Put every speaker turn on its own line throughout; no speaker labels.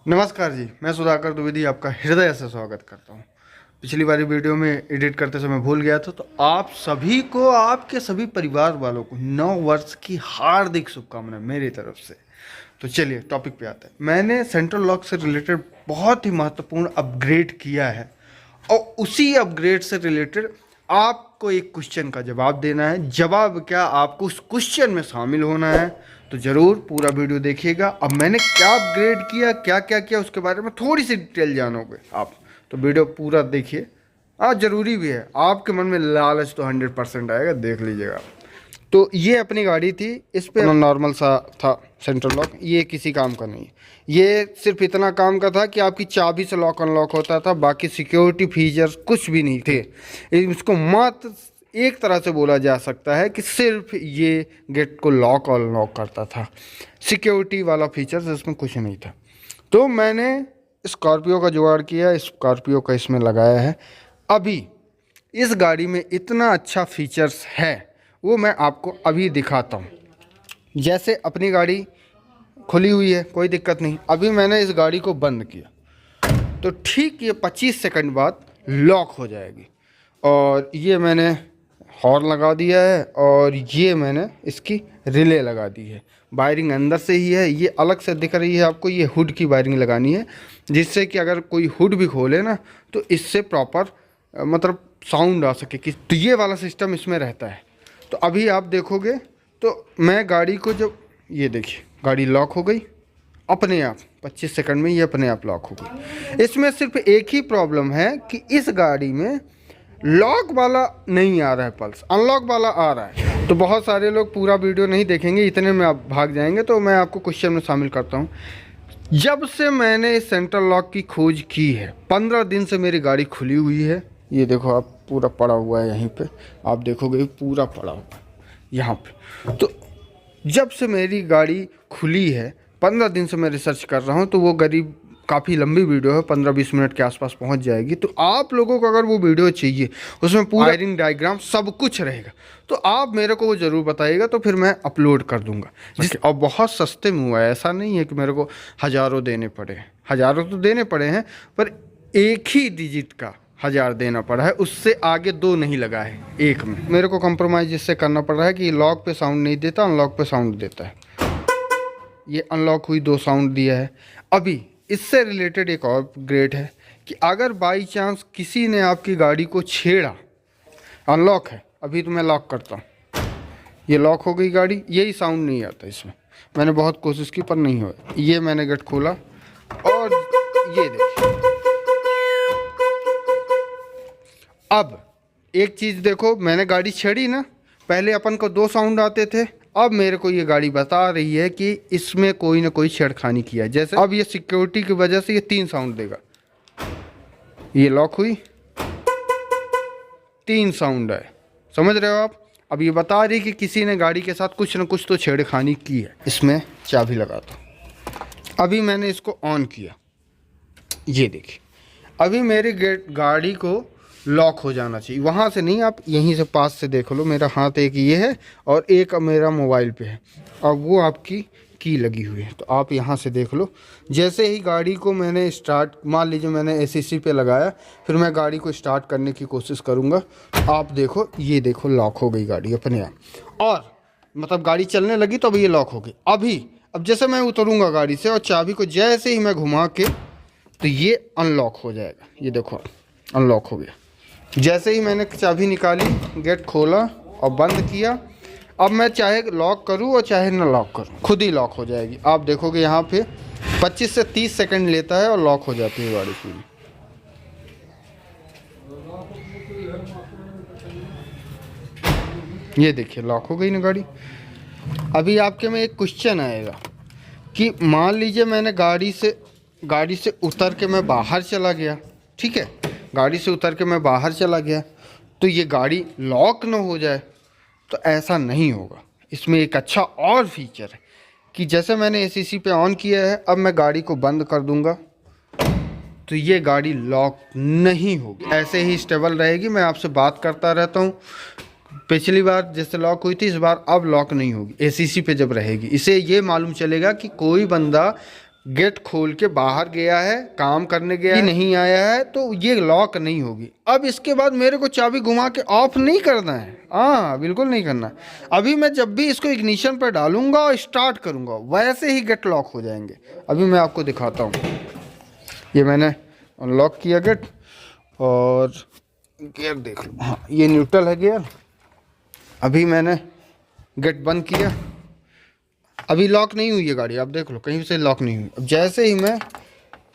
नमस्कार जी, मैं सुधाकर द्विवेदी आपका हृदय से स्वागत करता हूँ। पिछली बारी वीडियो में एडिट करते समय भूल गया था, तो आप सभी को, आपके सभी परिवार वालों को नव वर्ष की हार्दिक शुभकामनाएं मेरी तरफ से। तो चलिए टॉपिक पे आते हैं। मैंने सेंट्रल लॉक से रिलेटेड बहुत ही महत्वपूर्ण अपग्रेड किया है और उसी अपग्रेड से रिलेटेड आपको एक क्वेश्चन का जवाब देना है। जवाब क्या, आपको उस क्वेश्चन में शामिल होना है। तो ज़रूर पूरा वीडियो देखिएगा। अब मैंने क्या अपग्रेड किया, क्या क्या किया, उसके बारे में थोड़ी सी डिटेल जानोगे आप, तो वीडियो पूरा देखिए। ज़रूरी भी है, आपके मन में लालच तो 100% आएगा, देख लीजिएगा। तो ये अपनी गाड़ी थी, इस पे नॉर्मल सा था सेंट्रल लॉक, ये किसी काम का नहीं है। ये सिर्फ इतना काम का था कि आपकी चाबी से लॉक अनलॉक होता था, बाकी सिक्योरिटी फीचर्स कुछ भी नहीं थे। इसको मात्र एक तरह से बोला जा सकता है कि सिर्फ ये गेट को लॉक और अनलॉक करता था, सिक्योरिटी वाला फीचर्स इसमें कुछ नहीं था। तो मैंने स्कॉर्पियो का जुगाड़ किया, स्कॉर्पियो का इसमें लगाया है। अभी इस गाड़ी में इतना अच्छा फीचर्स है, वो मैं आपको अभी दिखाता हूँ। जैसे अपनी गाड़ी खुली हुई है, कोई दिक्कत नहीं। अभी मैंने इस गाड़ी को बंद किया तो ठीक ये 25 सेकंड बाद लॉक हो जाएगी। और ये मैंने हॉर्न लगा दिया है और ये मैंने इसकी रिले लगा दी है। वायरिंग अंदर से ही है, ये अलग से दिख रही है आपको। ये हुड की वायरिंग लगानी है, जिससे कि अगर कोई हुड भी खोले ना तो इससे प्रॉपर मतलब साउंड आ सके कि, तो ये वाला सिस्टम इसमें रहता है। तो अभी आप देखोगे तो मैं गाड़ी को, जब ये देखिए गाड़ी लॉक हो गई अपने आप, 25 सेकंड में ये अपने आप लॉक हो गई। इसमें सिर्फ एक ही प्रॉब्लम है कि इस गाड़ी में लॉक वाला नहीं आ रहा है, पल्स अनलॉक वाला आ रहा है। तो बहुत सारे लोग पूरा वीडियो नहीं देखेंगे, इतने में आप भाग जाएंगे। तो मैं आपको क्वेश्चन में शामिल करता हूँ। जब से मैंने इस सेंट्रल लॉक की खोज की है, 15 दिन से मेरी गाड़ी खुली हुई है। ये देखो आप, पूरा पड़ा हुआ है यहीं पे, आप देखोगे पूरा पड़ा हुआ है यहाँ पे। तो जब से मेरी गाड़ी खुली है, 15 दिन से मैं रिसर्च कर रहा हूँ। तो वो गरीब काफ़ी लंबी वीडियो है, 15-20 मिनट के आसपास पहुँच जाएगी। तो आप लोगों को अगर वो वीडियो चाहिए, उसमें पूरा वायरिंग डायग्राम सब कुछ रहेगा, तो आप मेरे को वो ज़रूर बताइएगा, तो फिर मैं अपलोड कर दूंगा। और बहुत सस्ते में हुआ है, ऐसा नहीं है कि मेरे को हज़ारों देने पड़े हैं। हज़ारों तो देने पड़े हैं, पर एक ही डिजिट का 1000 देना पड़ा है, उससे आगे 2 नहीं लगा है, एक में। मेरे को कंप्रोमाइज़ इससे करना पड़ रहा है कि लॉक पे साउंड नहीं देता, अनलॉक पे साउंड देता है। ये अनलॉक हुई, 2 साउंड दिया है। अभी इससे रिलेटेड एक और अपग्रेड है कि अगर बाई चांस किसी ने आपकी गाड़ी को छेड़ा, अनलॉक है, अभी तो मैं लॉक करता हूँ, ये लॉक हो गई गाड़ी, यही साउंड नहीं आता इसमें। मैंने बहुत कोशिश की पर नहीं हुआ। ये मैंने गेट खोला और ये देखिए। अब एक चीज़ देखो, मैंने गाड़ी छेड़ी ना, पहले अपन को 2 साउंड आते थे, अब मेरे को ये गाड़ी बता रही है कि इसमें कोई ना कोई छेड़खानी किया है। जैसे अब ये सिक्योरिटी की वजह से ये 3 साउंड देगा। ये लॉक हुई, 3 साउंड है, समझ रहे हो आप। अब ये बता रही कि किसी ने गाड़ी के साथ कुछ ना कुछ तो छेड़खानी की है। इसमें चाबी लगाता हूँ। अभी मैंने इसको ऑन किया, ये देखिए अभी मेरी गाड़ी को लॉक हो जाना चाहिए। वहाँ से नहीं, आप यहीं से पास से देख लो। मेरा हाथ एक ये है और एक मेरा मोबाइल पे है, और वो आपकी की लगी हुई है। तो आप यहाँ से देख लो। जैसे ही गाड़ी को मैंने स्टार्ट, मान लीजिए मैंने एसीसी पे लगाया, फिर मैं गाड़ी को स्टार्ट करने की कोशिश करूँगा, आप देखो, ये देखो लॉक हो गई गाड़ी अपने आप। और मतलब गाड़ी चलने लगी तो अब ये लॉक हो गई। अब जैसे मैं उतरूँगा गाड़ी से और चाबी को जैसे ही मैं घुमा के, तो ये अनलॉक हो जाएगा। ये देखो अनलॉक हो गया। जैसे ही मैंने चाबी निकाली, गेट खोला और बंद किया, अब मैं चाहे लॉक करूं और चाहे ना लॉक करूं, खुद ही लॉक हो जाएगी। आप देखोगे यहाँ पे 25 से 30 सेकंड लेता है और लॉक हो जाती है गाड़ी पूरी। ये देखिए लॉक हो गई ना गाड़ी। अभी आपके में एक क्वेश्चन आएगा कि मान लीजिए मैंने गाड़ी से उतर के मैं बाहर चला गया, ठीक है, गाड़ी से उतर के मैं बाहर चला गया, तो ये गाड़ी लॉक ना हो जाए। तो ऐसा नहीं होगा। इसमें एक अच्छा और फीचर है कि जैसे मैंने एसीसी पे ऑन किया है, अब मैं गाड़ी को बंद कर दूंगा तो ये गाड़ी लॉक नहीं होगी, ऐसे ही स्टेबल रहेगी। मैं आपसे बात करता रहता हूँ, पिछली बार जैसे लॉक हुई थी, इस बार अब लॉक नहीं होगी एसीसी पे जब रहेगी। इसे ये मालूम चलेगा कि कोई बंदा गेट खोल के बाहर गया है, काम करने गया है, नहीं आया है, तो ये लॉक नहीं होगी। अब इसके बाद मेरे को चाबी घुमा के ऑफ नहीं करना है, हाँ बिल्कुल नहीं करना। अभी मैं जब भी इसको इग्निशन पर डालूंगा और स्टार्ट करूंगा वैसे ही गेट लॉक हो जाएंगे। अभी मैं आपको दिखाता हूँ। ये मैंने अनलॉक किया गेट और गियर देख लो, हाँ ये न्यूट्रल है गियर। अभी मैंने गेट बंद किया, अभी लॉक नहीं हुई है गाड़ी, आप देख लो कहीं से लॉक नहीं हुई। अब जैसे ही मैं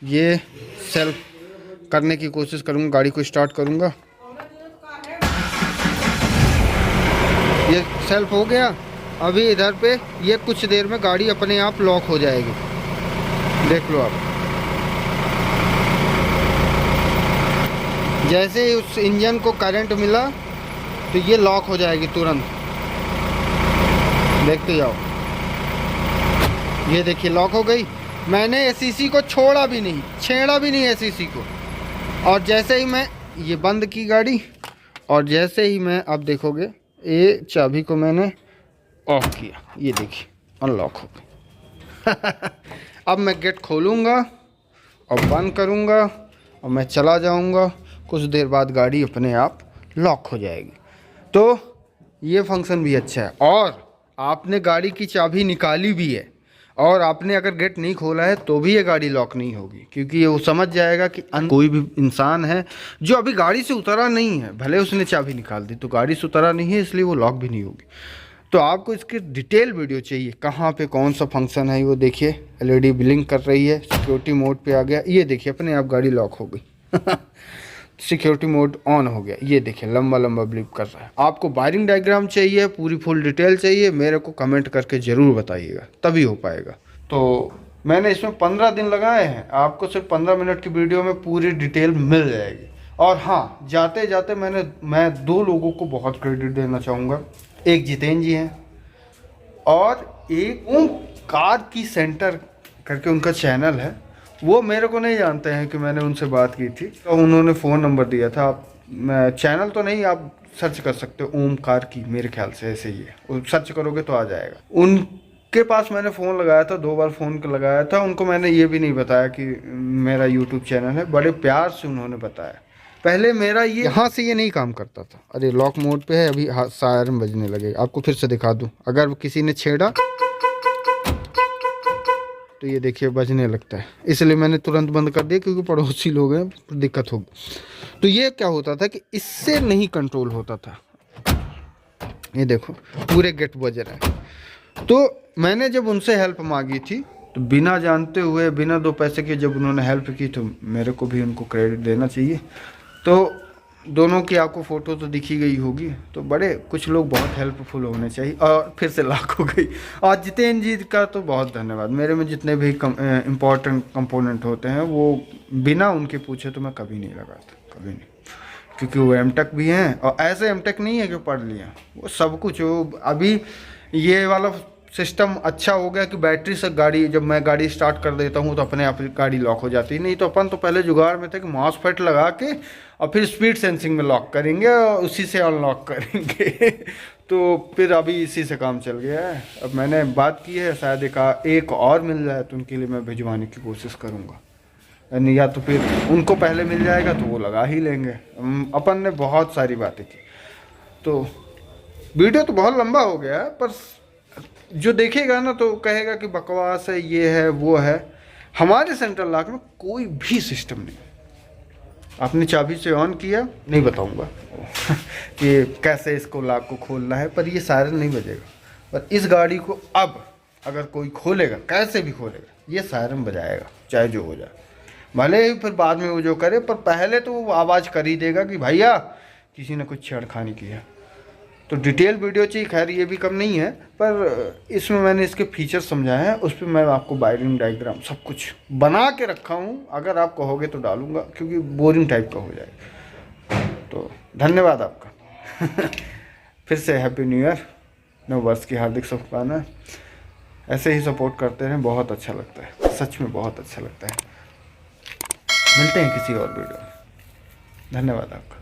ये सेल्फ करने की कोशिश करूँगा, गाड़ी को स्टार्ट करूँगा, ये सेल्फ हो गया। अभी इधर पे ये कुछ देर में गाड़ी अपने आप लॉक हो जाएगी, देख लो आप। जैसे ही उस इंजन को करंट मिला तो ये लॉक हो जाएगी तुरंत, देखते जाओ। ये देखिए लॉक हो गई। मैंने एसीसी को छोड़ा भी नहीं, छेड़ा भी नहीं एसीसी को। और जैसे ही मैं ये बंद की गाड़ी और जैसे ही मैं, अब देखोगे ये चाबी को मैंने ऑफ किया, ये देखिए अनलॉक हो गई। अब मैं गेट खोलूँगा और बंद करूँगा और मैं चला जाऊँगा। कुछ देर बाद गाड़ी अपने आप लॉक हो जाएगी। तो ये फंक्शन भी अच्छा है। और आपने गाड़ी की चाबी निकाली भी है और आपने अगर गेट नहीं खोला है तो भी ये गाड़ी लॉक नहीं होगी, क्योंकि ये वो समझ जाएगा कि कोई भी इंसान है जो अभी गाड़ी से उतरा नहीं है, भले उसने चाबी निकाल दी तो गाड़ी से उतरा नहीं है, इसलिए वो लॉक भी नहीं होगी। तो आपको इसकी डिटेल वीडियो चाहिए, कहाँ पे कौन सा फंक्शन है वो देखिए। LED ब्लिंक कर रही है, सिक्योरिटी मोड पे आ गया, ये देखिए अपने आप गाड़ी लॉक हो गई। सिक्योरिटी मोड ऑन हो गया, ये देखिए लंबा लंबा ब्लिप कर रहा है। आपको वायरिंग डायग्राम चाहिए, पूरी फुल डिटेल चाहिए, मेरे को कमेंट करके ज़रूर बताइएगा, तभी हो पाएगा। तो मैंने इसमें 15 दिन लगाए हैं, आपको सिर्फ 15 मिनट की वीडियो में पूरी डिटेल मिल जाएगी। और हाँ, जाते जाते मैं 2 लोगों को बहुत क्रेडिट देना चाहूँगा। एक जितेंद्र जी हैं और एक कार की सेंटर करके उनका चैनल है। वो मेरे को नहीं जानते हैं कि मैंने उनसे बात की थी, तो उन्होंने फ़ोन नंबर दिया था। आप चैनल तो नहीं, आप सर्च कर सकते हो ओम कार की, मेरे ख्याल से ऐसे ही है, सर्च करोगे तो आ जाएगा। उनके पास मैंने फ़ोन लगाया था, 2 बार फ़ोन लगाया था। उनको मैंने ये भी नहीं बताया कि मेरा यूट्यूब चैनल है, बड़े प्यार से उन्होंने बताया। पहले मेरा ये यहाँ से ये नहीं काम करता था। अरे लॉक मोड पे है, अभी सायरन बजने लगेगा, आपको फिर से दिखा दूँ। अगर किसी ने छेड़ा तो ये देखिए बजने लगता है, इसलिए मैंने तुरंत बंद कर दिया, क्योंकि पड़ोसी लोग हैं तो दिक्कत होगी। तो ये क्या होता था कि इससे नहीं कंट्रोल होता था। ये देखो पूरे गेट बज रहे हैं। तो मैंने जब उनसे हेल्प मांगी थी तो बिना जानते हुए, बिना 2 पैसे के जब उन्होंने हेल्प की, तो मेरे को भी उनको क्रेडिट देना चाहिए। तो दोनों की आपको फ़ोटो तो दिखी गई होगी। तो बड़े कुछ लोग बहुत हेल्पफुल होने चाहिए। और फिर से लॉक हो गई। और जितेंद्र जी का तो बहुत धन्यवाद। मेरे में जितने भी इम्पोर्टेंट कंपोनेंट होते हैं वो बिना उनके पूछे तो मैं कभी नहीं लगाता, कभी नहीं, क्योंकि वो एमटेक भी हैं। और ऐसे एमटेक नहीं है कि पढ़ लिया, वो सब कुछ। वो अभी ये वाला सिस्टम अच्छा हो गया कि बैटरी से गाड़ी, जब मैं गाड़ी स्टार्ट कर देता हूँ तो अपने आप गाड़ी लॉक हो जाती है। नहीं तो अपन तो पहले जुगाड़ में थे कि मॉसफेट लगा के और फिर स्पीड सेंसिंग में लॉक करेंगे और उसी से अनलॉक करेंगे। तो फिर अभी इसी से काम चल गया है। अब मैंने बात की है, शायद एक और मिल जाए तो उनके लिए मैं भिजवाने की कोशिश करूँगा, यानी या तो फिर उनको पहले मिल जाएगा तो वो लगा ही लेंगे। अपन ने बहुत सारी बातें की। तो वीडियो तो बहुत लंबा हो गया है, पर जो देखेगा ना तो कहेगा कि बकवास है, ये है वो है। हमारे सेंट्रल लॉक में कोई भी सिस्टम नहीं। आपने चाबी से ऑन किया, नहीं बताऊंगा कि कैसे इसको लॉक को खोलना है, पर ये सायरन नहीं बजेगा। पर इस गाड़ी को अब अगर कोई खोलेगा, कैसे भी खोलेगा, ये सायरन बजाएगा, चाहे जो हो जाए। भले ही फिर बाद में वो जो करे, पर पहले तो वो आवाज़ कर ही देगा कि भैया किसी ने कुछ छेड़खानी की है। तो डिटेल वीडियो चाहिए, खैर ये भी कम नहीं है, पर इसमें मैंने इसके फीचर्स समझाए हैं। उस पर मैं आपको वायरिंग डायग्राम सब कुछ बना के रखा हूँ। अगर आप कहोगे तो डालूंगा, क्योंकि बोरिंग टाइप का हो जाएगा। तो धन्यवाद आपका। फिर से हैप्पी न्यू ईयर, नव वर्ष की हार्दिक शुभकामनाएं। ऐसे ही सपोर्ट करते रहें, बहुत अच्छा लगता है, सच में बहुत अच्छा लगता है। मिलते हैं किसी और वीडियो में। धन्यवाद आपका।